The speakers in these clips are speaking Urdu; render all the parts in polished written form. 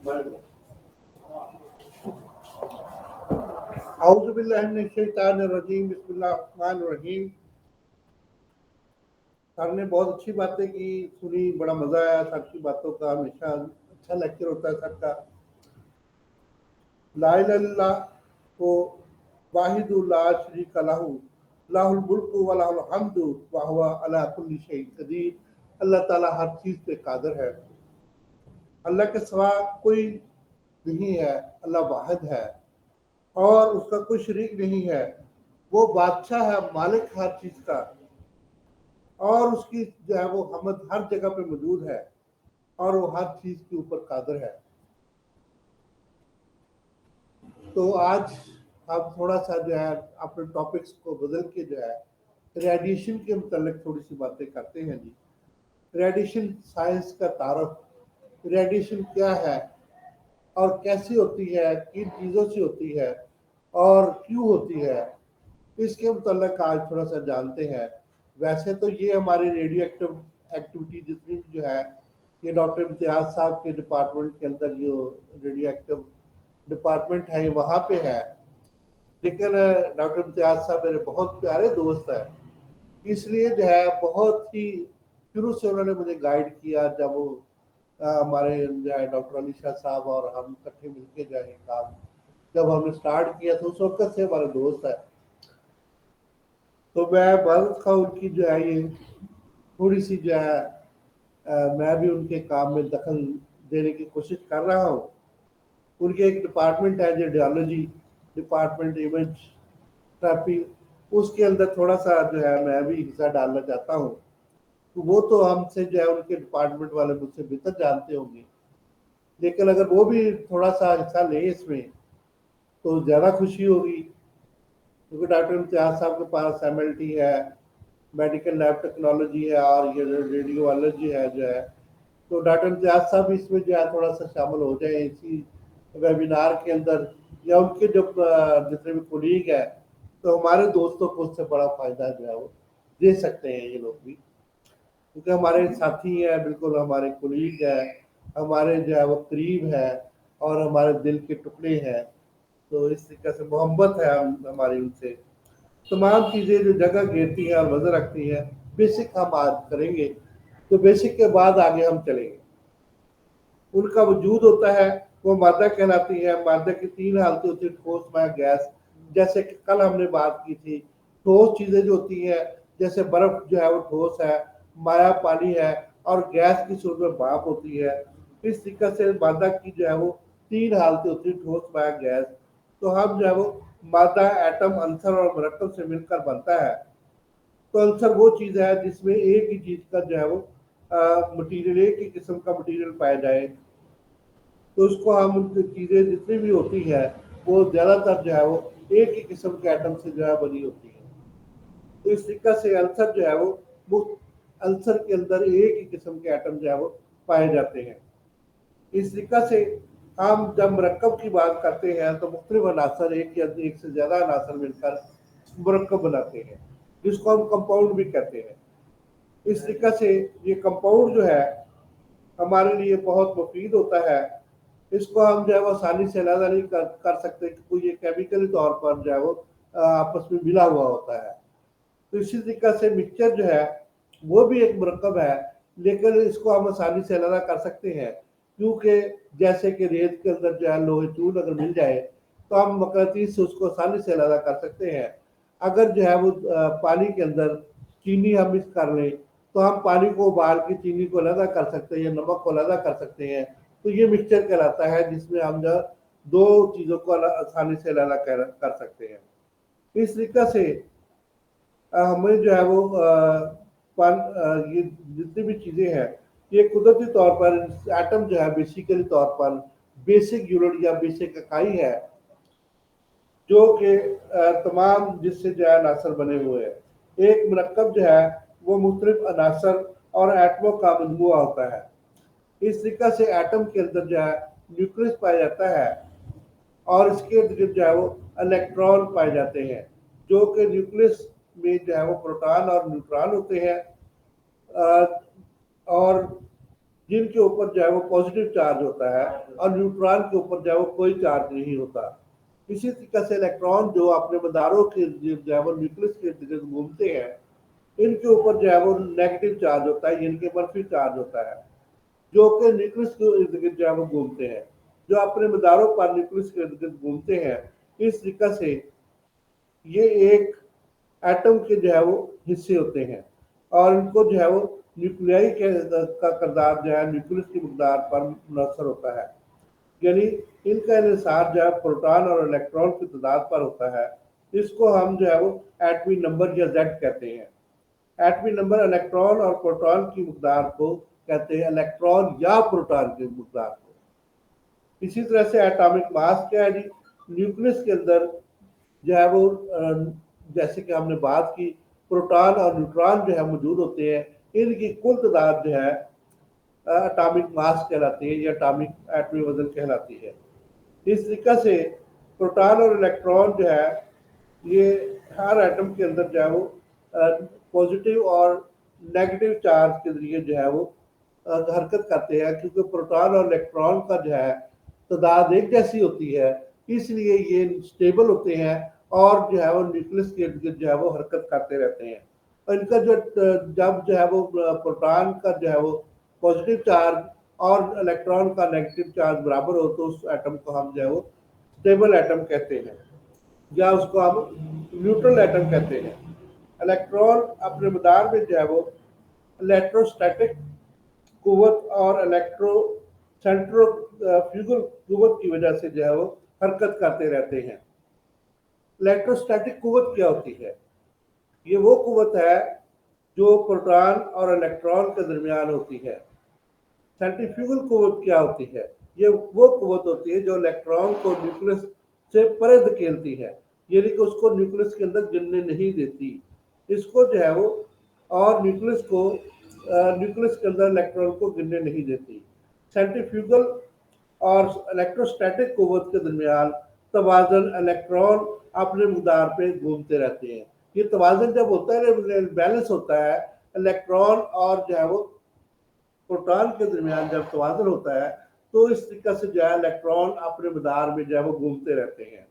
اعوذ باللہ من الشیطان الرجیم، بسم اللہ الرحمن الرحیم۔ سر نے بہت اچھی باتیں کی، سنی، بڑا مزہ آیا سر کی باتوں کا۔ ہمیشہ اچھا لیکچر ہوتا ہے سر کا۔ لا الہ الا اللہ کو واحد لا شریک لہ، لہ الملک و لہ الحمد وہو علی کل شیء قدیر۔ اللہ تعالیٰ ہر چیز پہ قادر ہے، اللہ کے سوا کوئی نہیں ہے، اللہ واحد ہے اور اس کا کوئی شریک نہیں ہے۔ وہ بادشاہ ہے، مالک ہر چیز کا، اور اس کی جو ہے وہ حمد ہر جگہ پہ موجود ہے، اور وہ ہر چیز کے اوپر قادر ہے۔ تو آج ہم تھوڑا سا جو ہے اپنے ٹاپکس کو بدل کے جو ہے ریڈیشن کے متعلق تھوڑی سی باتیں کرتے ہیں جی۔ ریڈیشن سائنس کا تعارف، ریڈیشن کیا ہے اور کیسی ہوتی ہے، کن چیزوں سے ہوتی ہے اور کیوں ہوتی ہے، اس کے متعلق آج تھوڑا سا جانتے ہیں۔ ویسے تو یہ ہماری ریڈیو ایکٹیو ایکٹیویٹی جتنی جو ہے یہ ڈاکٹر امتیاز صاحب کے ڈپارٹمنٹ کے اندر جو ریڈیو ایکٹیو ڈپارٹمنٹ ہے وہاں پہ ہے، لیکن ڈاکٹر امتیاز صاحب میرے بہت پیارے دوست ہیں، اس لیے جو ہے بہت ہی شروع سے انہوں نے مجھے گائیڈ کیا۔ جب وہ ہمارے جو ہے ڈاکٹر علی شاہ صاحب اور ہم اکٹھے مل کے جو ہے کام جب ہم نے اسٹارٹ کیا تو اس وقت سے ہمارے دوست ہے، تو میں معذرت خواہ ان کی جو ہے یہ تھوڑی سی جو ہے میں بھی ان کے کام میں دخل دینے کی کوشش کر رہا ہوں۔ ان کے ایک ڈپارٹمنٹ ہے ریڈیالوجی ڈپارٹمنٹ، ایمیج تھراپی، اس کے اندر تھوڑا سا جو ہے میں بھی حصہ ڈالنا چاہتا ہوں۔ تو وہ تو ہم سے جو ہے ان کے ڈپارٹمنٹ والے مجھ سے بہتر جانتے ہوں گے، لیکن اگر وہ بھی تھوڑا سا حصہ لیں اس میں تو زیادہ خوشی ہوگی، کیونکہ ڈاکٹر امتیاز صاحب کے پاس ایم ایل ٹی ہے، میڈیکل لیب ٹیکنالوجی ہے اور یہ ریڈیولوجی ہے جو ہے، تو ڈاکٹر امتیاز صاحب اس میں جو ہے تھوڑا سا شامل ہو جائیں اسی ویبینار کے اندر، یا ان کے جو جتنے بھی کولیگ ہیں، تو ہمارے دوستوں کو اس سے بڑا فائدہ جو ہے وہ دے سکتے ہیں یہ لوگ بھی، کیونکہ ہمارے ساتھی ہیں، بالکل ہمارے کولیگ ہیں، ہمارے جو ہے وہ قریب ہے اور ہمارے دل کے ٹکڑے ہیں۔ تو اس طریقے سے محبت ہے ہماری ان سے۔ تمام چیزیں جو جگہ گھیرتی ہیں اور وزن رکھتی ہیں، بیسک ہم آج کریں گے، تو بیسک کے بعد آگے ہم چلیں گے۔ ان کا وجود ہوتا ہے وہ مادہ کہلاتی ہے۔ مادہ کی تین حالتیں ہوتی ہیں، ٹھوس، مائع، گیس۔ جیسے کہ کل ہم نے بات کی تھی، ٹھوس چیزیں جو ہوتی ہیں جیسے برف جو ہے وہ ٹھوس ہے، مائع پانی ہے، اور گیس کی صورت میں بھاپ ہوتی ہے۔ اس طریقے سے مادہ کی جو ہے وہ تین حالتیں ہوتی ہیں، ٹھوس، مائع، گیس۔ تو ہم جو ہے وہ مادہ ایٹم، عنصر اور مرکب سے مل کر بنتا ہے۔ تو عنصر وہ چیز ہے جس میں ایک ہی چیز کا جو ہے وہ مٹیریل، ایک ہی قسم کا مٹیریل پایا جائے، تو اس کو ہم چیزیں جتنی بھی ہوتی ہے وہ زیادہ تر جو ہے وہ ایک ہی قسم کے ایٹم سے جو ہے بنی ہوتی ہے۔ تو اس طریقے سے عنصر جو ہے وہ عنصر کے اندر ایک ہی قسم کے ایٹم جو ہے وہ پائے جاتے ہیں۔ اس طریقے سے ہم جب مرکب کی بات کرتے ہیں تو مختلف عناصر ایک یا ایک سے زیادہ عناصر مل کر مرکب بناتے ہیں، جس کو ہم کمپاؤنڈ بھی کہتے ہیں۔ اس طریقے سے یہ کمپاؤنڈ جو ہے ہمارے لیے بہت مفید ہوتا ہے۔ اس کو ہم جو ہے وہ آسانی سے علیحدہ نہیں کر سکتے، کیونکہ یہ کیمیکلی طور پر جو ہے وہ آپس میں ملا ہوا ہوتا ہے۔ تو اسی طریقے سے مکسچر جو ہے وہ بھی ایک مرکب ہے، لیکن اس کو ہم آسانی سے علیحدہ کر سکتے ہیں، کیونکہ جیسے کہ ریت کے اندر جو ہے لوہے چون اگر مل جائے تو ہم مقناطیس سے اس کو آسانی سے علیحدہ کر سکتے ہیں۔ اگر جو ہے وہ پانی کے اندر چینی ہم مکس کر لیں تو ہم پانی کو ابال کے چینی کو علیحدہ کر سکتے ہیں یا نمک کو علیحدہ کر سکتے ہیں۔ تو یہ مکسچر کہلاتا ہے، جس میں ہم جو دو چیزوں کو آسانی سے علیحدہ کر سکتے ہیں۔ اس طریقے سے ہمیں جو ہے وہ یہ جتنی بھی چیزیں ہیں یہ قدرتی طور پر ایٹم جو ہے بیسیکلی طور پر بیسک یونٹ یا بیسک اکائی ہے، جو کہ تمام جس سے جو ہے عناصر بنے ہوئے ہیں۔ ایک مرکب جو ہے وہ مختلف عناصر اور ایٹموں کا مجموعہ ہوتا ہے۔ اس طریقے سے ایٹم کے اندر جو ہے نیوکلس پایا جاتا ہے، اور اس کے ارد گرد جو ہے وہ الیکٹران پائے جاتے ہیں، جو کہ نیوکلس میں جو ہے وہ پروٹان اور نیوٹران ہوتے ہیں، اور جن کے اوپر جو ہے وہ پازیٹیو چارج ہوتا ہے اور نیوٹران کے اوپر جو ہے وہ کوئی چارج نہیں ہوتا۔ اسی طریقے سے الیکٹران جو اپنے مداروں کے جو ہے وہ نیوکلس کے ارد گرد گھومتے ہیں، ان کے اوپر جو ہے وہ نیگیٹو چارج ہوتا ہے، یعنی کہ منفی چارج ہوتا ہے، جو کہ نیوکلس کے ارد گرد جو ہے وہ گھومتے ہیں، جو اپنے مداروں پر نیوکلس کے ارد گرد گھومتے ہیں۔ اس طریقے سے یہ ایک ایٹم کے جو ہے وہ حصے ہوتے ہیں، اور ان کو جو ہے وہ نیوکلیائی کا کردار جو ہے نیوکلس کی مقدار پر منحصر ہوتا ہے، یعنی ان کا انحصار جو ہے پروٹون اور الیکٹران کی تعداد پر ہوتا ہے۔ اس کو ہم جو ہے وہ ایٹمی نمبر یا زیڈ کہتے ہیں۔ ایٹمی نمبر الیکٹران اور پروٹون کی مقدار کو کہتے ہیں الیکٹران یا پروٹون کی مقدار کو۔ اسی طرح سے ایٹامک ماس کیا ہے جی؟ نیوکلس کے اندر جو ہے وہ جیسے کہ ہم نے بات کی پروٹون اور نیوٹران جو ہے موجود ہوتے ہیں، ان کی کل تعداد جو ہے اٹامک ماس کہلاتی ہے یا اٹامک ایٹمی وزن کہلاتی ہے۔ اس طریقے سے پروٹون اور الیکٹران جو ہے یہ ہر ایٹم کے اندر جو ہے وہ پازیٹیو اور نیگیٹو چارج کے ذریعے جو ہے وہ حرکت کرتے ہیں، کیونکہ پروٹون اور الیکٹران کا جو ہے تعداد ایک جیسی ہوتی ہے، اس لیے یہ اسٹیبل ہوتے ہیں اور جو ہے وہ نیوکلس کے ارد گرد جو ہے وہ حرکت کرتے رہتے ہیں۔ اور ان کا جب جو ہے وہ پروٹون کا جو ہے وہ پازیٹیو چارج اور الیکٹران کا نیگیٹو چارج برابر ہو تو اس ایٹم کو ہم جو ہے وہ اسٹیبل ایٹم کہتے ہیں، یا اس کو ہم نیوٹرل ایٹم کہتے ہیں۔ الیکٹران اپنے مدار میں جو ہے وہ الیکٹروسٹیٹک قوت اور الیکٹرو سینٹریفیوگل قوت کی وجہ سے جو ہے وہ حرکت کرتے رہتے ہیں۔ الیکٹروسٹیٹک قوت کیا ہوتی ہے؟ یہ وہ قوت ہے جو پروٹون اور الیکٹران کے درمیان ہوتی ہے۔ سینٹریفیوگل قوت کیا ہوتی ہے؟ یہ وہ قوت ہوتی ہے جو الیکٹران کو نیوکلس سے پرے دھکیلتی ہے، یعنی کہ اس کو نیوکلس کے اندر گرنے نہیں دیتی۔ اس کو جو ہے وہ اور نیوکلس کے اندر الیکٹران کو گرنے نہیں دیتی۔ سینٹریفیوگل اور الیکٹروسٹیٹک قوت کے درمیان توازن، الیکٹران اپنے مقدار پہ گھومتے رہتے ہیں۔ یہ توازن جب ہوتا ہے، بیلنس ہوتا ہے، الیکٹران اور جو ہے وہ پروٹون کے درمیان جب توازن ہوتا ہے تو اس طریقے سے جو ہے الیکٹران اپنے مدار میں جو ہے وہ گھومتے رہتے ہیں۔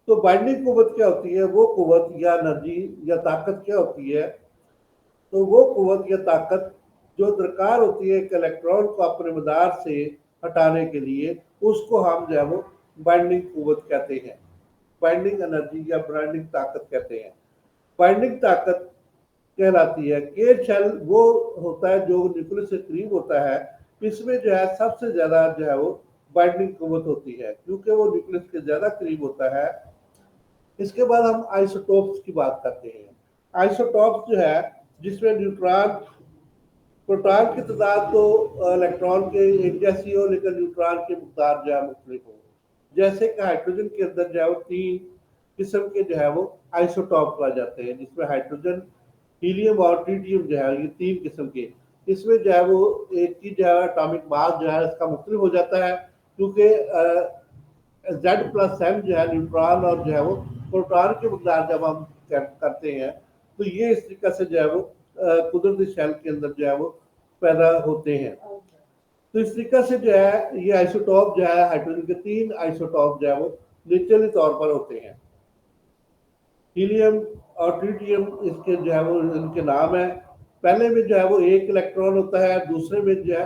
تو بائنڈنگ قوت کیا ہوتی ہے؟ وہ قوت یا انرجی یا طاقت کیا ہوتی ہے؟ تو وہ قوت یا طاقت جو درکار ہوتی ہے ایک الیکٹران کو اپنے مدار سے ہٹانے کے لیے، اس کو ہم جو ہے وہ بائنڈنگ قوت کہتے ہیں، بائنڈنگ انرجی یا بائنڈنگ طاقت کہتے ہیں۔ بائنڈنگ طاقت کہلاتی ہے کہ شیل وہ ہوتا ہے جو نیوکلس سے قریب ہوتا ہے، اس میں جو ہے سب سے زیادہ جو ہے وہ بائنڈنگ قوت ہوتی ہے، کیونکہ وہ نیوکلس کے زیادہ قریب ہوتا ہے۔ اس کے بعد ہم آئسوٹوپس کی بات کرتے ہیں۔ آئسوٹوپس جو ہے جس میں نیوٹران پروٹون کی تعداد تو الیکٹران کے ایک جیسی ہو لیکن نیوٹران کی مقدار جو ہے مختلف ہو، جیسے کہ ہائیڈروجن کے اندر جو ہے وہ 3 قسم کے جو ہے وہ آئسوٹوپ پائے جاتے ہیں، جس میں ہائیڈروجن، ہیلیم اور ٹریٹیم جو ہے یہ 3 قسم کے۔ اس میں جو ہے وہ ایک کی جو ہے اٹامک ماس جو ہے اس کا مختلف ہو جاتا ہے، کیونکہ Z+M جو ہے نیوٹران اور جو ہے وہ پروٹون کی مقدار جب ہم کرتے ہیں تو یہ اس طریقے سے جو ہے وہ قدرتی شیل کے اندر جو ہے وہ پیدا ہوتے ہیں۔ تو اس طریقے سے جو ہے یہ آئسوٹوپ جو ہے ہائیڈروجن کے 3 آئسوٹوپ جو ہے وہ نیچرلی طور پر ہوتے ہیں۔ ہیلیم اور ٹریٹیم اس کے جو ہے وہ ان کے نام ہے۔ پہلے میں جو ہے وہ ایک الیکٹران ہوتا ہے، دوسرے میں جو ہے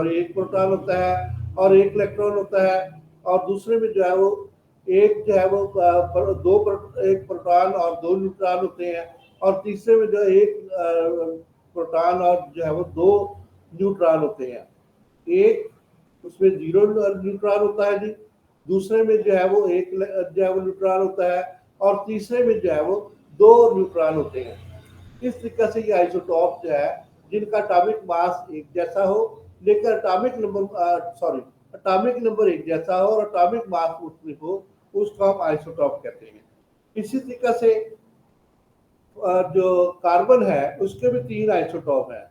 ایک پروٹون ہوتا ہے اور ایک الیکٹران ہوتا ہے، اور دوسرے میں جو ہے وہ ایک جو ہے وہ ایک پروٹون اور 2 نیوٹران ہوتے ہیں، اور تیسرے میں جو ہے ایک پروٹون اور جو ہے وہ 2 نیوٹران ہوتے ہیں۔ ایک اس میں 0 نیوٹران ہوتا ہے جی، دوسرے میں جو ہے وہ ایک جو ہے وہ نیوٹران ہوتا ہے، اور تیسرے میں جو ہے وہ 2 نیوٹران ہوتے ہیں۔ اس طریقے سے یہ آئسوٹوپ جو ہے جن کا اٹامک ماس ایک جیسا ہو لیکن اٹامک نمبر ایک جیسا ہو اور اٹامک ماس مختلف ہو، اس کو ہم آئسوٹوپ کہتے ہیں۔ اسی طریقے سے جو کاربن ہے اس کے بھی 3 آئسوٹوپ ہیں۔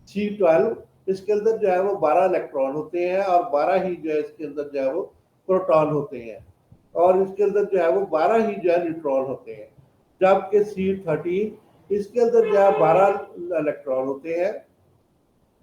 C12 اس کے اندر جو ہے وہ 12 الیکٹران ہوتے ہیں اور 12 ہی جو ہے اس کے اندر جو ہے وہ پروٹون ہوتے ہیں، اور اس کے اندر جو ہے وہ 12 ہی جو ہے نیوٹران ہوتے ہیں۔ جبکہ C13 اس کے اندر جو ہے 12 الیکٹران ہوتے ہیں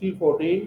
C14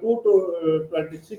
226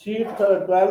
C12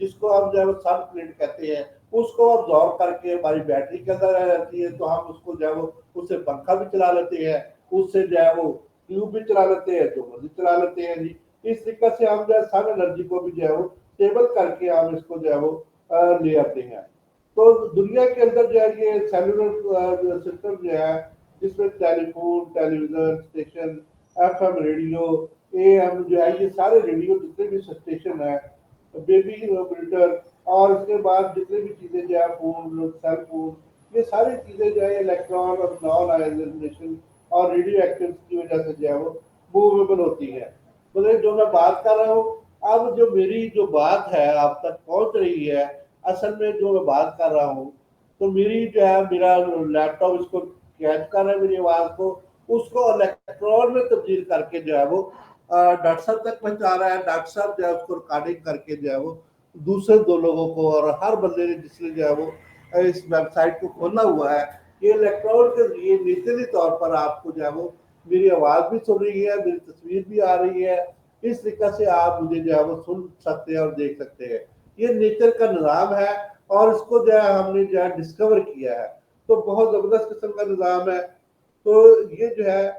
جس کو ہم جو ہے وہ سن پلنٹ کہتے ہیں، اس کو ابزارب کر کے ہماری بیٹری کے اندر رہ جاتی ہے، تو ہم اس کو جو ہے وہ اس سے پنکھا بھی چلا لیتے ہیں، اس سے جو ہے وہ ٹیوب بھی چلا لیتے ہیں، جو مرضی چلا لیتے ہیں جی۔ اس طریقے سے ہم جو ہے سن انرجی کو بھی جو ہے وہ اسٹیبل کر کے ہم اس کو جو ہے وہ لے آتے ہیں۔ تو دنیا کے اندر جو ہے یہ سیلولر سسٹم جو ہے، جس میں telephone, television station, F M radio, A M جو ہے، یہ سارے ریڈیو جتنے بھی اسٹیشن ہیں، بیبی مانیٹر، اور اس کے بعد جتنے بھی چیزیں جو ہے فون، سیل فون، یہ ساری چیزیں جو ہے الیکٹران اور نان آئنائزیشن اور ریڈیو ایکٹیو کی وجہ سے جو ہے وہ موویبل ہوتی ہے۔ مطلب جو میں بات کر رہا ہوں، اب جو میری جو بات ہے آپ تک پہنچ رہی ہے، اصل میں جو میں بات کر رہا ہوں، تو میری جو ہے میرا لیپ ٹاپ اس کو کیچ کر رہا ہے میری آواز کو، اس کو الیکٹرون میں تبدیل کر کے جو ہے وہ ڈاکٹر صاحب تک پہنچا رہا ہے۔ ڈاکٹر صاحب جو ہے اس کو ریکارڈنگ کر کے جو ہے وہ دوسرے دو لوگوں کو، اور ہر بندے نے جس نے جو ہے وہ اس ویب سائٹ کو کھولا ہوا ہے، یہ الیکٹرون کے ذریعے نیچلی طور پر آپ کو جو ہے وہ میری آواز بھی سن رہی ہے، میری تصویر بھی آ رہی ہے، اس طریقے سے آپ مجھے جو ہے وہ سن سکتے ہیں اور دیکھ سکتے ہیں۔ یہ نیچر کا نظام ہے، اور اس کو جو ہے ہم نے جو ہے ڈسکور کیا ہے، تو بہت زبردست قسم کا نظام ہے۔ تو یہ جو ہے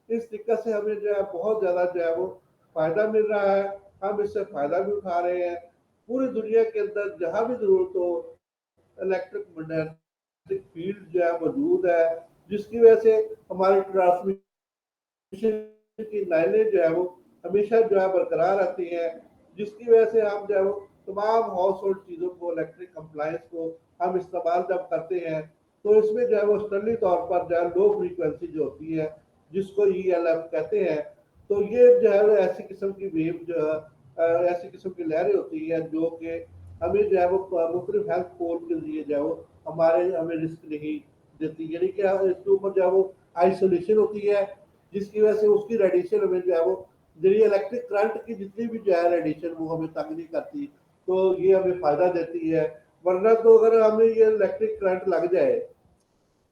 اس طریقے سے ہمیں جو ہے بہت زیادہ جو ہے وہ فائدہ مل رہا ہے، ہم اس سے فائدہ بھی اٹھا رہے ہیں۔ پوری دنیا کے اندر جہاں بھی ضرورت ہو، الیکٹرک میگنیٹک فیلڈ جو ہے موجود ہے، جس کی وجہ سے ہماری ٹرانسمیشن کی لائنیں جو ہے وہ ہمیشہ جو ہے برقرار رہتی ہیں، جس کی وجہ سے ہم جو ہے وہ تمام ہاؤس ہولڈ چیزوں کو، الیکٹرک کمپلائنس کو ہم استعمال جب کرتے ہیں، تو اس میں جو ہے وہ اسٹرلی طور پر جو ہے لو فریکوینسی جو ہوتی ہے، جس کو ای ایل ایف کہتے ہیں، تو یہ جو ہے ایسی قسم کی ویو جو ہے، ایسی قسم کی لہریں ہوتی ہیں جو کہ ہمیں جو ہے وہ مختلف ہیلتھ پول کے ذریعے جو ہے وہ ہمیں رسک نہیں دیتی، یعنی کہ اس کے اوپر جو ہے وہ آئسولیشن ہوتی ہے، جس کی وجہ سے اس کی ریڈیشن ہمیں جو ہے وہ ذریعے الیکٹرک کرنٹ کی جتنی بھی جو ہے ریڈیشن وہ ہمیں تنگ نہیں کرتی، تو یہ ہمیں فائدہ دیتی ہے۔ ورنہ تو اگر ہمیں یہ الیکٹرک کرنٹ لگ جائے،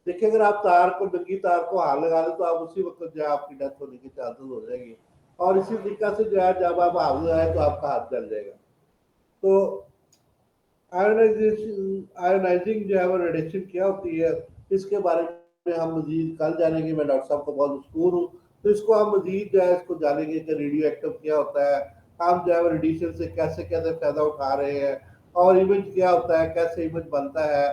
دیکھیں اگر آپ تار کو، ننگی تار کو ہاتھ لگا دیں، تو آپ اسی وقت جو ہے آپ کی ڈیتھ ہونے کے چانسز ہو جائیں گے، اور اسی طریقہ سے جو ہے جب آپ ہاتھ لگائیں تو آپ کا ہاتھ جل جائے گا۔ تو آئونائزنگ جو ہے وہ ریڈیشن کیا ہوتی ہے، اس کے بارے میں ہم مزید کل جانیں گے۔ میں ڈاکٹر صاحب کو بہت مشکور ہوں، تو اس کو ہم مزید جو ہے اس کو جانیں گے کہ ریڈیو ایکٹیو کیا ہوتا ہے، ہم جو ہے ریڈیشن سے کیسے کیسے فائدہ اٹھا رہے ہیں، اور ایمیج کیا ہوتا ہے، کیسے ایمیج بنتا ہے،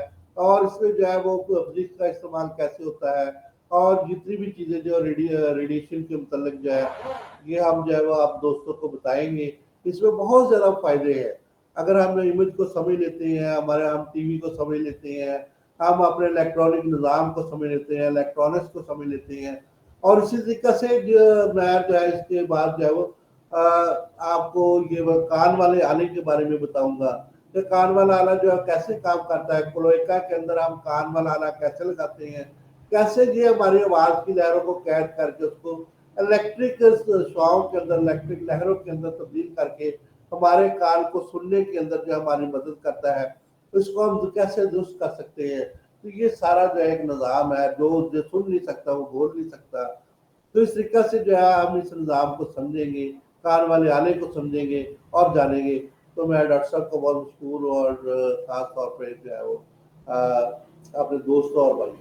اور اس میں جو ہے وہ فزکس کا استعمال کیسے ہوتا ہے، اور جتنی بھی چیزیں جو ریڈیشن کے متعلق جو ہے یہ ہم جو ہے وہ آپ دوستوں کو بتائیں گے۔ اس میں بہت زیادہ فائدے ہیں اگر ہم امیج کو سمجھ لیتے ہیں، ہم ٹی وی کو سمجھ لیتے ہیں، ہم اپنے الیکٹرانک نظام کو سمجھ لیتے ہیں، الیکٹرانکس کو سمجھ لیتے ہیں، اور اسی طریقے سے میں جو ہے اس کے بعد جو ہے وہ آپ کو یہ کان والے آلے کے بارے میں بتاؤں گا کہ کان والا آلہ جو ہے کیسے کام کرتا ہے، کلوئیکا کے اندر ہم کان والا آلہ کیسے لگاتے ہیں، کیسے یہ ہماری آواز کی لہروں کو قید کر کے اس کو الیکٹرک شعاؤں کے اندر، الیکٹرک لہروں کے اندر تبدیل کر کے ہمارے کان کو سننے کے اندر جو ہماری مدد کرتا ہے، اس کو ہم کیسے درست کر سکتے ہیں۔ تو یہ سارا جو ایک نظام ہے، جو سن نہیں سکتا وہ بول نہیں سکتا، تو اس طریقہ سے جو ہے ہم اس نظام کو سمجھیں گے، کان والے آلے کو سمجھیں گے اور جانیں گے۔ تو میں ڈاکٹر صاحب کو بہت مشکور ہوں، اور خاص طور پہ جو ہے وہ اپنے دوستوں اور بھائی